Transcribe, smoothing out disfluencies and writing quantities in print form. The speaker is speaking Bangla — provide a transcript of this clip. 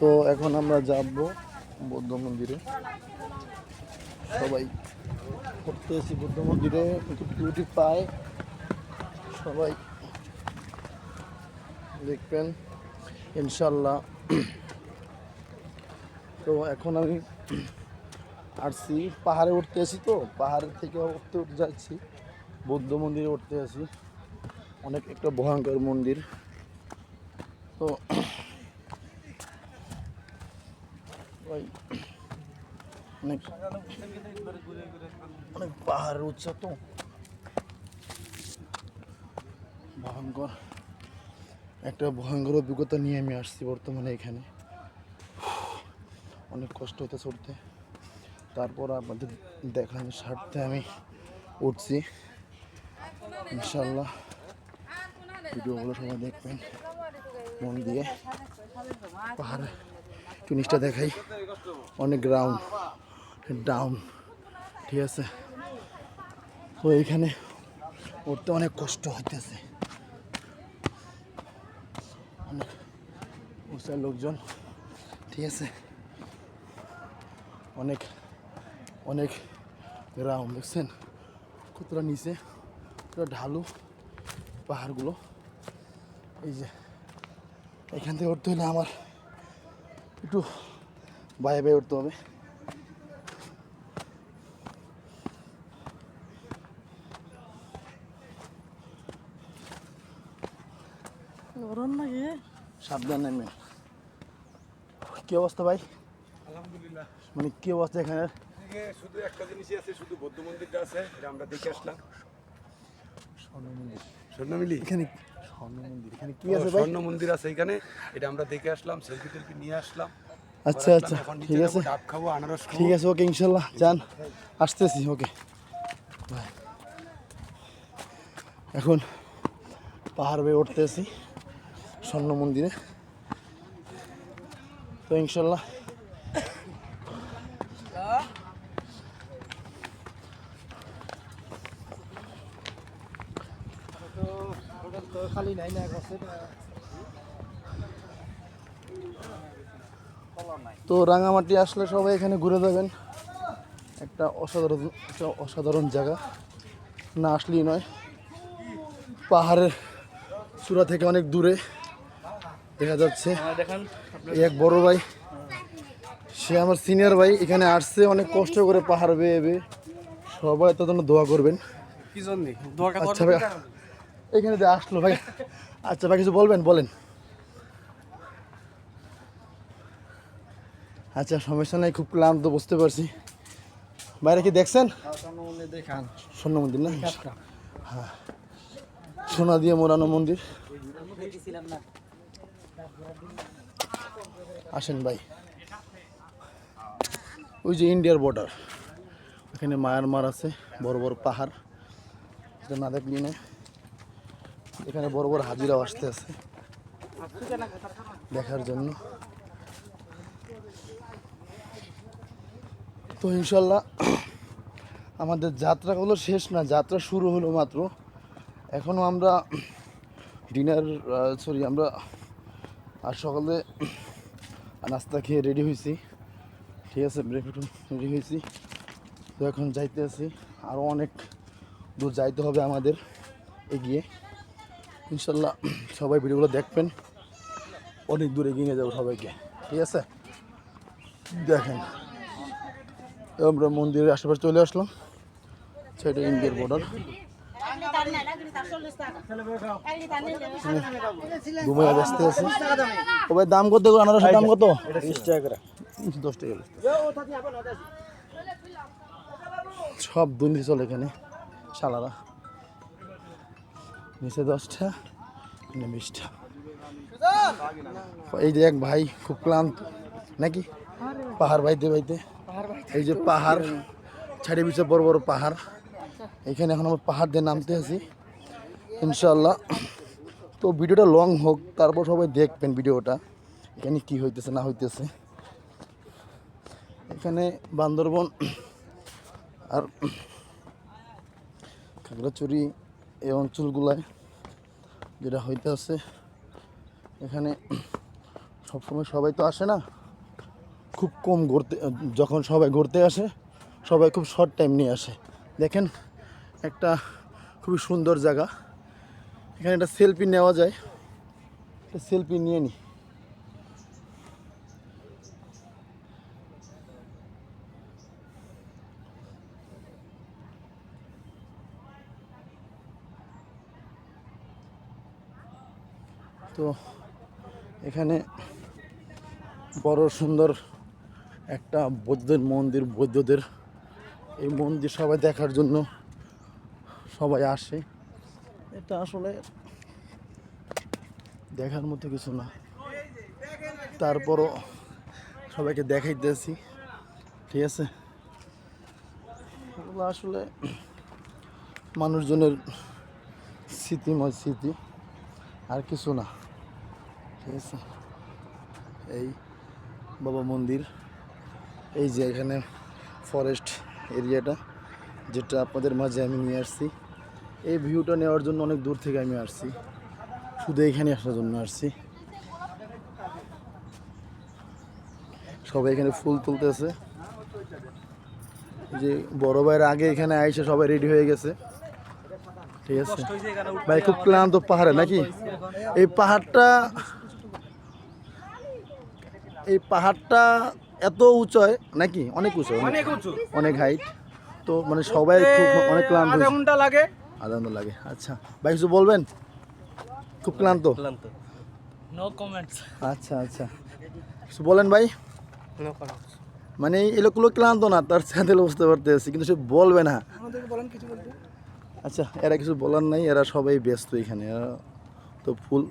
তো এখন আমরা যাব বৌদ্ধ মন্দিরে। সবাই ঘুরতে এসেছি বৌদ্ধ মন্দিরে, একটু বিউটি পায় সবাই দেখবেন ইনশাল্লাহ। তো এখন আমি আসছি পাহাড়ে উঠতে আসি, তো পাহাড়ের থেকে উঠতে যাচ্ছি বৌদ্ধ মন্দিরে উঠতে আসি। অনেক একটা ভয়ঙ্কর মন্দির। তো অনেক অনেক পাহাড়ের উচ্চা, তো ভয়ঙ্কর একটা ভয়ঙ্কর অভিজ্ঞতা নিয়ে আমি আসছি বর্তমানে এখানে। অনেক কষ্ট হতে চড়তে, তারপর আপনাদের দেখানোর স্বার্থে আমি উঠছি ইনশাল্লাহ। ভিডিওগুলো সবাই দেখবেন মন দিয়ে। পাহাড়ে একটু নিচটা দেখাই, অনেক গ্রাউন্ড ডাউন, ঠিক আছে। তো এইখানে উঠতে অনেক কষ্ট হইতেছে, অনেক উঁচার লোকজন, ঠিক আছে। অনেক অনেক গ্রাউন্ড দেখছেন কতটা নিচে, পুরো ঢালু পাহাড়গুলো। এই যে এখান থেকে উঠতে হলে আমার একটু বায়ে বায়ে উঠতে হবে। সাবধান নেমে। কি অবস্থা ভাই? আলহামদুলিল্লাহ। মানে কি অবস্থা এখানে? শুধু একটা জিনিসই আছে, শুধু বৌদ্ধ মন্দিরটা আছে, এটা আমরা দেখে আসলাম। স্বর্ণ মন্দির, স্বর্ণমিলি এখানে স্বর্ণ মন্দির, এখানে কি আছে ভাই? স্বর্ণ মন্দির আছে এখানে, এটা আমরা দেখে আসলাম, সেলফি টেলফি নিয়ে আসলাম। আচ্ছা আচ্ছা, ঠিক আছে, ডাব খাবো, আনারস খাবো। ঠিক আছে, ওকে ইনশাল্লাহ যান, আসতেছি, ওকে ভাই। এখন পাহাড় বেয়ে উঠতেছি স্বর্ণ মন্দিরে, তো ইনশাল্লাহ খালি নাই না। তো রাঙামাটি আসলে সবাই এখানে ঘুরে যাবেন, একটা অসাধারণ জায়গা, না আসলেই নয়। পাহাড়ের চূড়া থেকে অনেক দূরে দেখা যাচ্ছে। এই এক বড় ভাই, সে আমার সিনিয়র ভাই, এখানে আসছে অনেক কষ্ট করে পাহাড় বেয়ে বেয়ে। সবাই তার জন্য দোয়া করবেন। আচ্ছা ভাই, এখানে যে আসলো ভাই, আচ্ছা ভাই কিছু বলবেন, বলেন। আচ্ছা সমস্যা নাই, খুব ক্লান্ত, বুঝতে পারছি। বাইরে কি দেখছেন? স্বর্ণ মন্দির না? হ্যাঁ, সোনা দিয়ে মোড়ানো মন্দির। আসেন ভাই, ওই যে ইন্ডিয়ার বর্ডার, এখানে মায়ানমার আছে, বড় বড় পাহাড়, এটা না দেখলি না। এখানে বড় বড় হাজিরাও আসতে আছে দেখার জন্য। তো ইনশাল্লাহ আমাদের যাত্রাগুলো শেষ না, যাত্রা শুরু হলো মাত্র। এখনও আমরা আমরা আর সকালে নাস্তা খেয়ে রেডি হয়েছি, ঠিক আছে, ব্রেকফাস্ট রেডি হয়েছি। তো এখন যাইতে আছি, আরও অনেক দূর যাইতে হবে আমাদের এগিয়ে। ইনশাল্লাহ সবাই ভিডিওগুলো দেখবেন, অনেক দূর এগিয়ে নিয়ে যাবো সবাইকে, ঠিক আছে। দেখেন আমরা মন্দিরের আশেপাশে চলে আসলাম, সেটা ইন্ডিয়ার বর্ডার। ঘুমিয়ে ব্যস্ত আছে। ও ভাই দাম কত? আনারসের দাম কত? 20 টাকা করে। 10 টাকা। সব দুর্নীতি চলে এখানে, শালারা। নিচে 10টা, 20টা। এই যে এক ভাই খুব ক্লান্ত নাকি, পাহাড় বাইতে বাইতে। এই যে পাহাড় ছাড়ি বিছে বড় বড় পাহাড়, এখানে এখন আমরা পাহাড় দিয়ে নামতে আছি ইনশাল্লাহ। তো ভিডিওটা লং হোক, তারপর সবাই দেখবেন ভিডিওটা, এখানে কি হইতেছে না হইতেছে। এখানে বান্দরবন আর খাগড়াছড়ি এই অঞ্চলগুলায় যেটা হইতে আছে, এখানে সবসময় সবাই তো আসে না, খুব কম ঘুরতে, যখন সবাই ঘুরতে আসে সবাই খুব শর্ট টাইম নিয়ে আসে। দেখেন একটা খুবই সুন্দর জায়গা, এখানে একটা সেলফি নেওয়া যায়, একটা সেলফি নিয়ে নিই। তো এখানে বড় সুন্দর একটা বৌদ্ধের মন্দির, বৌদ্ধদের এই মন্দির সবাই দেখার জন্য সবাই আসে। এটা আসলে দেখার মতো কিছু না, তারপরও সবাইকে দেখাইতেছি, ঠিক আছে। এগুলো আসলে মানুষজনের স্মৃতিময় স্মৃতি, আর কিছু না, ঠিক আছে। এই বাবা মন্দির, এই যে এখানে ফরেস্ট এরিয়াটা যেটা আপনাদের মাঝে আমি নিয়ে আসছি, এই ভিউটা নেওয়ার জন্য অনেক দূর থেকে আমি আসছি, শুধু এখানে আসার জন্য আসছি। সবাই এখানে ফুল তুলতেছে, যে বড় ভাইয়ের আগে এখানে আইসে সবাই রেডি হয়ে গেছে, ঠিক আছে। ভাই খুব ক্লান্ত পাহাড়ে নাকি? এই পাহাড়টা এত উঁচু নাকি? অনেক উঁচু, অনেক হাইট। তো মানে সবাই খুব অনেক ক্লান্ত, আধা ঘন্টা লাগে। আধা ঘন্টা লাগে। আচ্ছা ভাই কিছু বলবেন? খুব ক্লান্ত? No comments. আচ্ছা আচ্ছা, কিছু বলেন ভাই। No comments. মানে এই লোকগুলো ক্লান্ত না, তার সাথে বুঝতে পারতেছি, কিন্তু সে বলবে না। আচ্ছা, এরা কিছু বলার নাই, এরা সবাই ব্যস্ত এখানে, এরা তো ফুল